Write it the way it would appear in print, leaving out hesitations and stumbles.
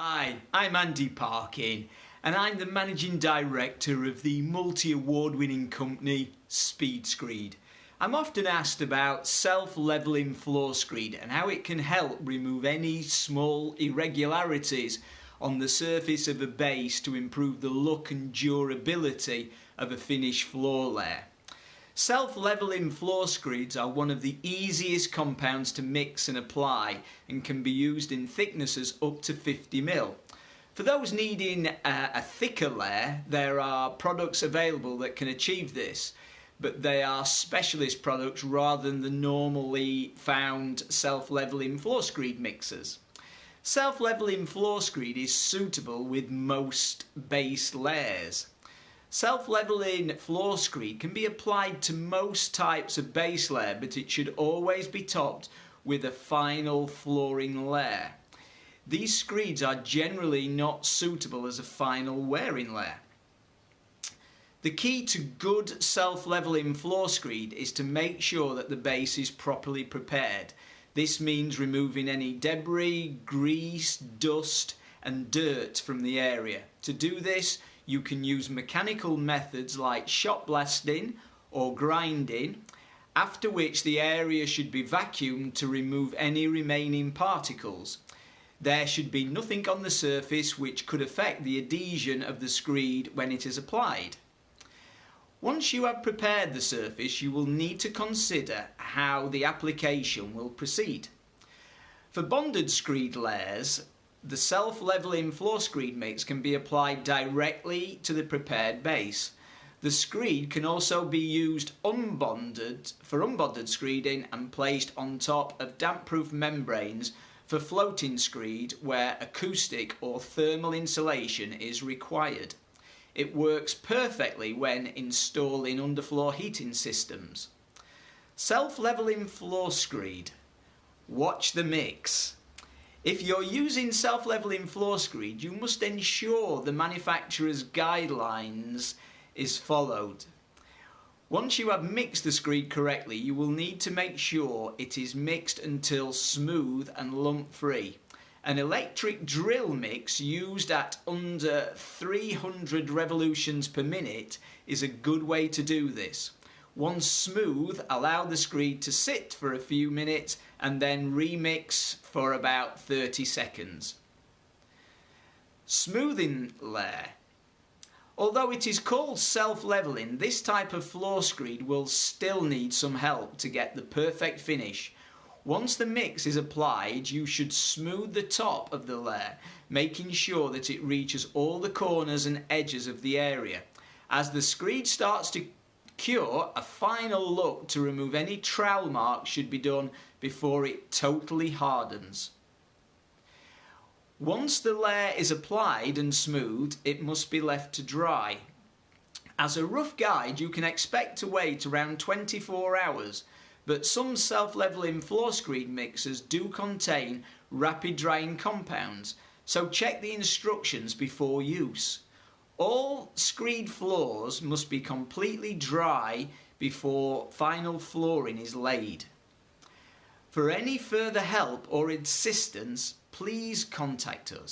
Hi, I'm Andy Parkin and I'm the Managing Director of the multi-award-winning company Screed. I'm often asked about Self Leveling Floor Screed and how it can help remove any small irregularities on the surface of a base to improve the look and durability of a finished floor layer. Self-leveling floor screeds are one of the easiest compounds to mix and apply and can be used in thicknesses up to 50 ml. For those needing a thicker layer, there are products available that can achieve this, but they are specialist products rather than the normally found self-leveling floor screed mixers. Self-leveling floor screed is suitable with most base layers. Self-leveling floor screed can be applied to most types of base layer, but it should always be topped with a final flooring layer. These screeds are generally not suitable as a final wearing layer. The key to good self-leveling floor screed is to make sure that the base is properly prepared. This means removing any debris, grease, dust and dirt from the area. To do this, you can use mechanical methods like shot blasting or grinding, after which the area should be vacuumed to remove any remaining particles. There should be nothing on the surface which could affect the adhesion of the screed when it is applied. Once you have prepared the surface, you will need to consider how the application will proceed. For bonded screed layers, the self-leveling floor screed mix can be applied directly to the prepared base. The screed can also be used unbonded for unbonded screeding and placed on top of damp-proof membranes for floating screed where acoustic or thermal insulation is required. It works perfectly when installing underfloor heating systems. Self-leveling floor screed. Watch the mix. If you're using self-leveling floor screed, you must ensure the manufacturer's guidelines is followed. Once you have mixed the screed correctly, you will need to make sure it is mixed until smooth and lump-free. An electric drill mix used at under 300 revolutions per minute is a good way to do this. Once smooth, allow the screed to sit for a few minutes and then remix for about 30 seconds. Smoothing layer. Although it is called self-leveling, this type of floor screed will still need some help to get the perfect finish. Once the mix is applied, you should smooth the top of the layer, making sure that it reaches all the corners and edges of the area. As the screed starts to cure, a final look to remove any trowel marks should be done before it totally hardens. Once the layer is applied and smoothed, it must be left to dry. As a rough guide, you can expect to wait around 24 hours, but some self-leveling floor screed mixers do contain rapid drying compounds, so check the instructions before use. All screed floors must be completely dry before final flooring is laid. For any further help or assistance, please contact us.